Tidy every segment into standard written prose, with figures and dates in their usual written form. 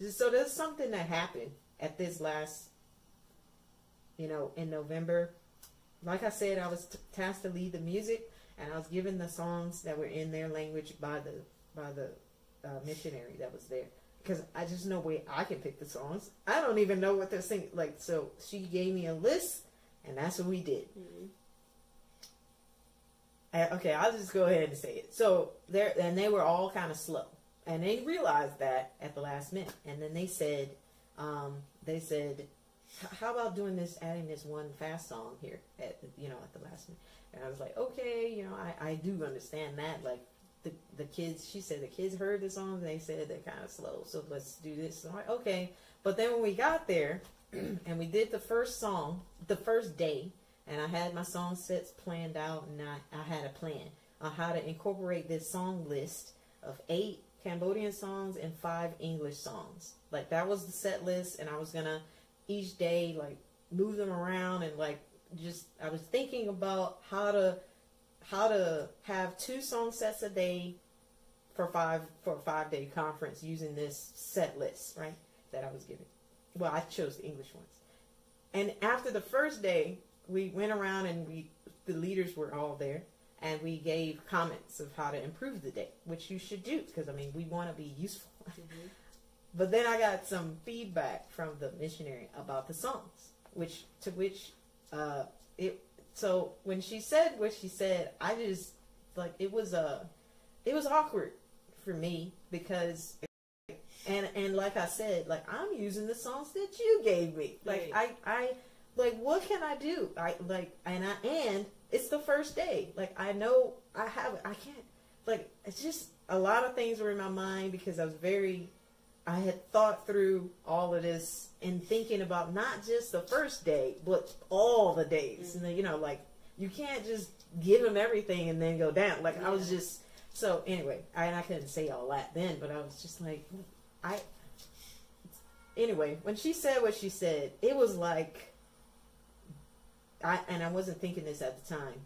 So there's something that happened at this last, in November. Like I said, I was tasked to lead the music, and I was given the songs that were in their language by the missionary that was there. Because I just know way I can pick the songs. I don't even know what they're singing. Like, so she gave me a list, and that's what we did. Okay, I'll just go ahead and say it. So they were all kind of slow, and they realized that at the last minute. And then they said, how about doing this, adding this one fast song here at the last minute? And I was like, okay, I do understand that. Like the kids, she said the kids heard the songs, and they said they're kind of slow, so let's do this. So I'm like, okay. But then when we got there, and we did the first song, the first day, and I had my song sets planned out, and I had a plan on how to incorporate this song list of 8 Cambodian songs and 5 English songs. Like, that was the set list, and I was gonna each day like move them around, and like I was thinking about how to have 2 song sets a day for a 5-day conference using this set list, right, that I was given. Well, I chose the English ones. And after the first day, we went around, and the leaders were all there, and we gave comments of how to improve the day, which you should do, because we want to be useful. But then I got some feedback from the missionary about the songs, so when she said what she said, I just, like, it was awkward for me, because, and like I said, like, I'm using the songs that you gave me. Like, I like, what can I do? And it's the first day. Like, I know I can't, like, it's just a lot of things were in my mind, because I had thought through all of this and thinking about not just the first day, but all the days. And then, like, you can't just give them everything and then go down. Like, I was just, so anyway, I couldn't say all that then, but I was just like, anyway, when she said what she said, it was like, I wasn't thinking this at the time,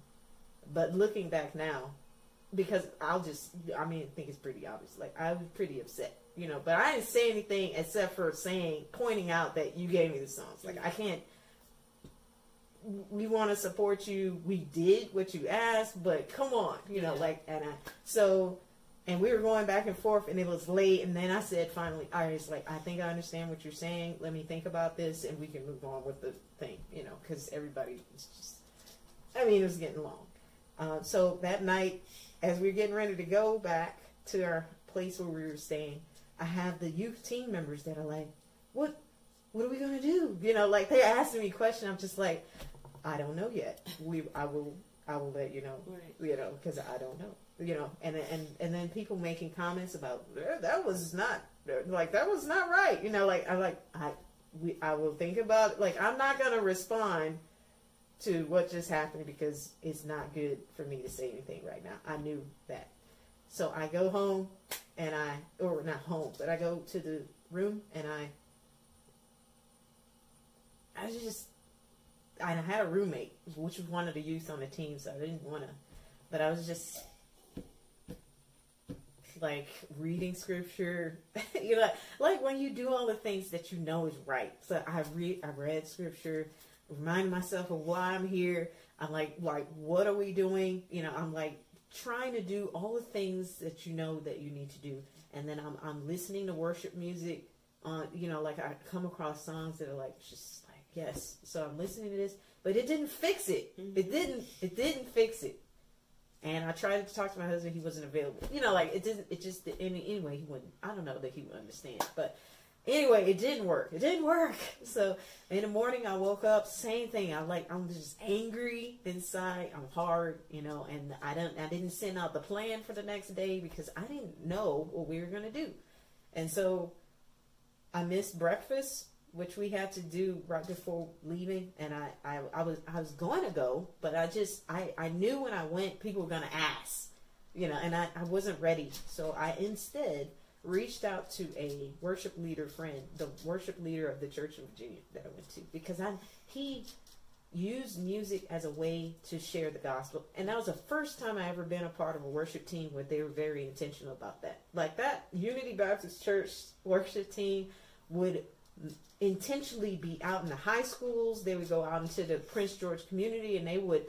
but looking back now, because I think it's pretty obvious. Like, I was pretty upset, but I didn't say anything except for pointing out that you gave me the songs. Like, I can't, we want to support you. We did what you asked, but come on, and we were going back and forth, and it was late. And then I said, finally, I was like, I think I understand what you're saying. Let me think about this, and we can move on with the thing, because everybody was just, it was getting long. So that night, as we were getting ready to go back to our place where we were staying, I have the youth team members that are like, what are we going to do? Like, they're asking me questions. I'm just like, I don't know yet. I will let you know, right. Because I don't know, and then people making comments about, that was not right. I will think about it. Like, I'm not going to respond to what just happened, because it's not good for me to say anything right now. I knew that. So I go home, and or not home, but I go to the room, and I had a roommate, which was one of the youth on the team, so I didn't want to, but I was just, like, reading scripture, like when you do all the things that is right. So I read scripture, reminding myself of why I'm here. I'm like, what are we doing? I'm like trying to do all the things that that you need to do. And then I'm listening to worship music on, like, I come across songs that are like, just like, yes. So I'm listening to this, but it didn't fix it. It didn't fix it. And I tried to talk to my husband. He wasn't available. Anyway, he wouldn't, I don't know that he would understand, but anyway, it didn't work. So in the morning, I woke up, same thing. I'm just angry inside. I'm hard, and I didn't send out the plan for the next day, because I didn't know what we were going to do. And so I missed breakfast, which we had to do right before leaving. And I was going to go, but I knew when I went, people were going to ask, and I wasn't ready. So I instead reached out to a worship leader friend, the worship leader of the Church of Virginia that I went to, because use music as a way to share the gospel. And that was the first time I ever been a part of a worship team where they were very intentional about that. Like that Unity Baptist Church worship team would intentionally be out in the high schools. They would go out into the Prince George community, and they would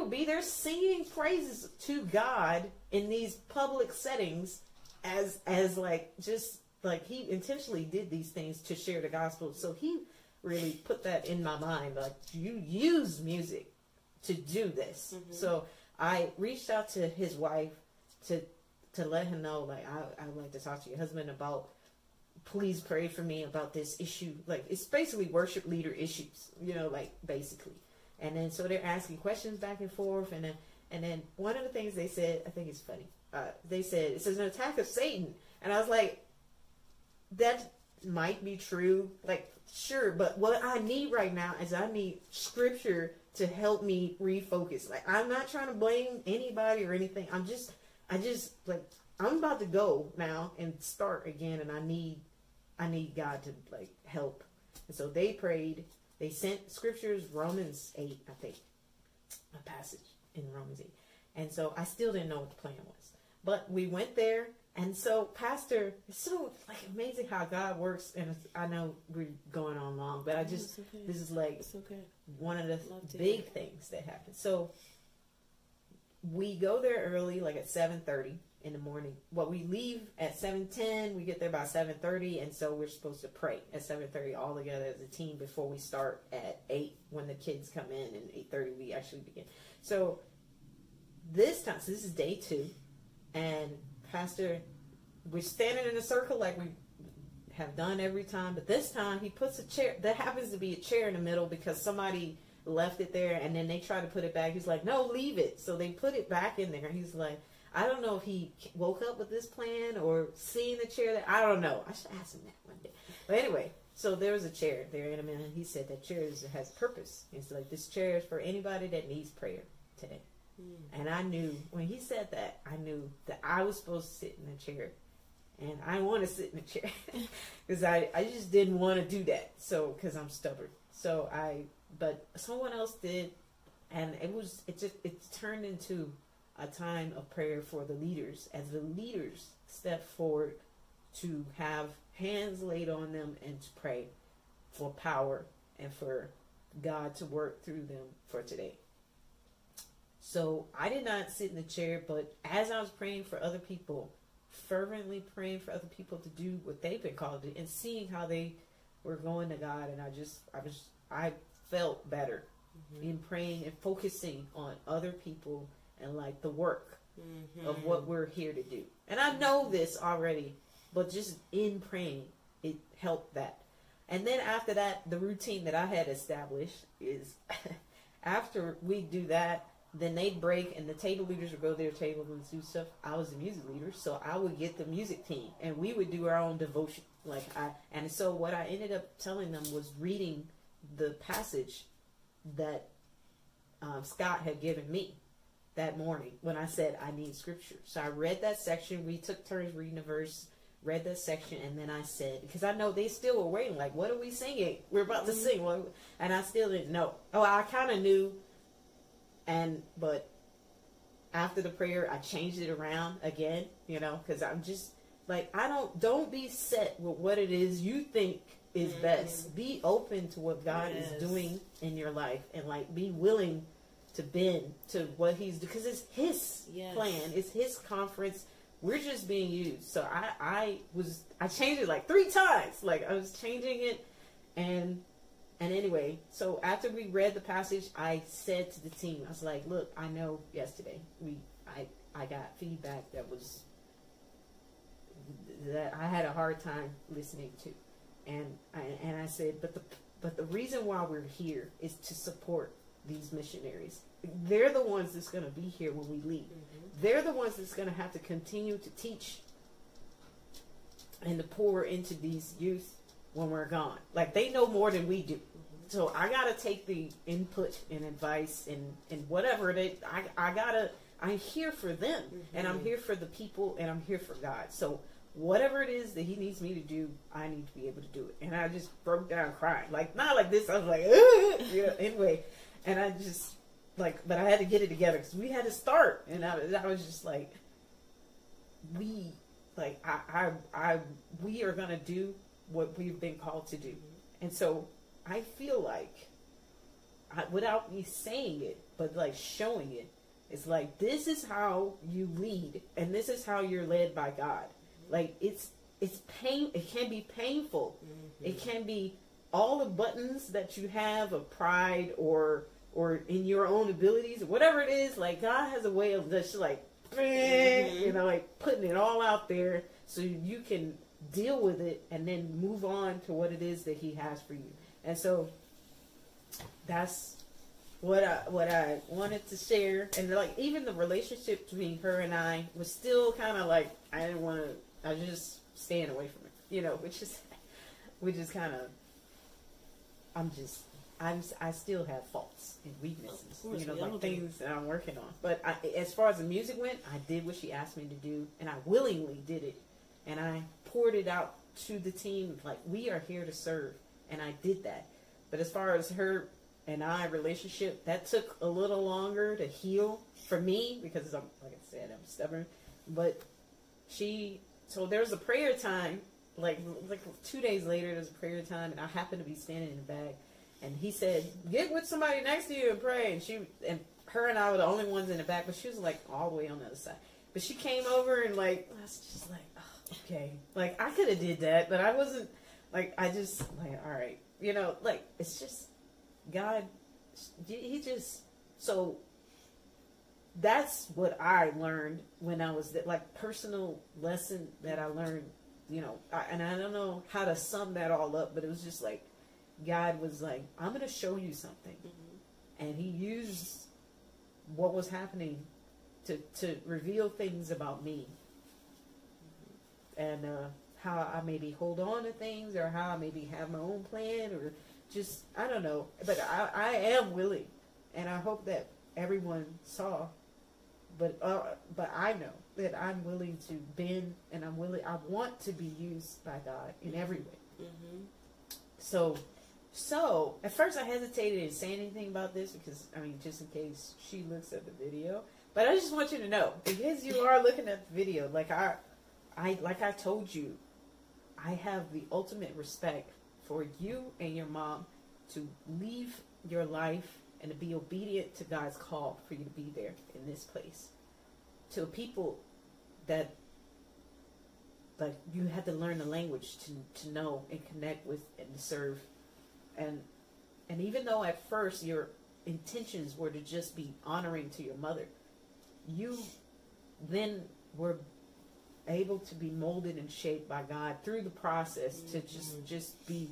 be there singing praises to God in these public settings as like, just like, he intentionally did these things to share the gospel. So he really put that in my mind, like, you use music to do this. So I reached out to his wife to let him know, like, I would like to talk to your husband about, please pray for me about this issue. Like, it's basically worship leader issues, like, basically. And then so they're asking questions back and forth, and then one of the things they said, I think it's funny, they said it's an attack of Satan. And I was like, that might be true, like, sure, but what I need right now is I need scripture to help me refocus. Like, I'm not trying to blame anybody or anything. I just like, I'm about to go now and start again, and I need God to, like, help. And so they prayed. They sent scriptures, Romans 8, I think, a passage in Romans 8. And so I still didn't know what the plan was. But we went there. And so, Pastor, it's so, like, amazing how God works. And I know we're going on long, but this is like one of the big things that happened. So we go there early, like at 7:30 in the morning. Well, we leave at 7:10. We get there by 7:30. And so we're supposed to pray at 7:30 all together as a team before we start at 8 when the kids come in. And 8:30 we actually begin. So this time, so this is day 2. And Pastor, we're standing in a circle like we have done every time, but this time he puts a chair. There happens to be a chair in the middle because somebody left it there, and then they try to put it back. He's like, no, leave it. So they put it back in there. He's like, I don't know if he woke up with this plan or seeing the chair there. I don't know. I should ask him that one day. But anyway, so there was a chair there in a minute. He said that chair has purpose. He's like, this chair is for anybody that needs prayer today. And I knew, when he said that, I knew that I was supposed to sit in the chair. And I want to sit in the chair because I just didn't want to do that. So, because I'm stubborn. So but someone else did. And it turned into a time of prayer for the leaders as the leaders stepped forward to have hands laid on them and to pray for power and for God to work through them for today. So I did not sit in the chair, but as I was praying for other people, fervently praying for other people to do what they've been called to do, and seeing how they were going to God, and I felt better in praying and focusing on other people and like the work of what we're here to do. And I know this already, but just in praying, it helped that. And then after that, the routine that I had established is after we do that, then they'd break and the table leaders would go to their table and do stuff. I was the music leader, so I would get the music team and we would do our own devotion. And so what I ended up telling them was reading the passage that Scott had given me that morning when I said I need scripture. So I read that section. We took turns reading a verse, read that section, and then I said, because I know they still were waiting, like, what are we singing? We're about to sing. And I still didn't know. Oh, I kind of knew. But after the prayer, I changed it around again, because I'm just like, don't be set with what it is you think is best. Be open to what God is doing in your life and like be willing to bend to what he's doing, because it's his plan. It's his conference. We're just being used. So I changed it like 3 times. Like I was changing it and anyway, so after we read the passage, I said to the team, I was like, look, I know yesterday I got feedback that I had a hard time listening to. And I said, but the reason why we're here is to support these missionaries. They're the ones that's going to be here when we leave. They're the ones that's going to have to continue to teach and to pour into these youth when we're gone. Like, they know more than we do. So I got to take the input and advice and whatever I'm here for them, and I'm here for the people, and I'm here for God. So whatever it is that he needs me to do, I need to be able to do it. And I just broke down crying. Like, not like this. I was like, you know, anyway. And I just, like, but I had to get it together because we had to start. And I was just like, we are going to do what we've been called to do. And so I feel like, without me saying it, but like showing it, it's like, this is how you lead, and this is how you're led by God. Like, it's pain. It can be painful. Mm-hmm. It can be all the buttons that you have of pride or in your own abilities, or whatever it is. Like, God has a way of just like, you know, like putting it all out there so you can deal with it and then move on to what it is that He has for you. And so that's what I wanted to share. And like, even the relationship between her and I was still kind of like, I was just staying away from it, you know, which is kind of, I still have faults and weaknesses, you know, like things that I'm working on. But as far as the music went, I did what she asked me to do, and I willingly did it. And I poured it out to the team, like, we are here to serve. And I did that. But as far as her and I relationship, that took a little longer to heal for me, because like I said, I'm stubborn. But so there was a prayer time, like 2 days later, there was a prayer time, and I happened to be standing in the back, and he said, get with somebody next to you and pray. And her and I were the only ones in the back, but she was like all the way on the other side. But she came over and like, I was just like, oh, okay. Like, I could have did that, but I wasn't, like, I just, like, all right. You know, like, it's just, God, He just, so that's what I learned when I was, like, personal lesson that I learned, you know, and I don't know how to sum that all up, but it was just like, God was like, I'm going to show you something. Mm-hmm. And He used what was happening to reveal things about me. Mm-hmm. And how I maybe hold on to things, or how I maybe have my own plan, or just, I don't know. But I am willing, and I hope that everyone saw. But I know that I'm willing to bend, and I want to be used by God in every way. Mm-hmm. So at first I hesitated to say anything about this, because, I mean, just in case she looks at the video. But I just want you to know, because you are looking at the video, like I told you, I have the ultimate respect for you and your mom to leave your life and to be obedient to God's call for you to be there in this place. To people that, like, you had to learn the language to know and connect with and to serve. And even though at first your intentions were to just be honoring to your mother, you then were able to be molded and shaped by God through the process to just be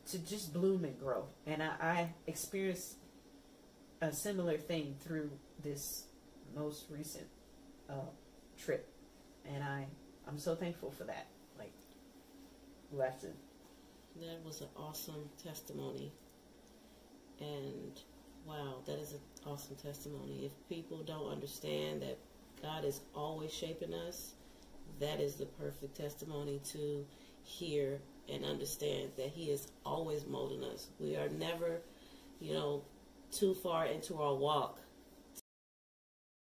to just bloom and grow. And I experienced a similar thing through this most recent trip, and I'm so thankful for that. Like, lesson. That was an awesome testimony, and wow, that is an awesome testimony. If people don't understand that God is always shaping us, that is the perfect testimony to hear and understand that He is always molding us. We are never, too far into our walk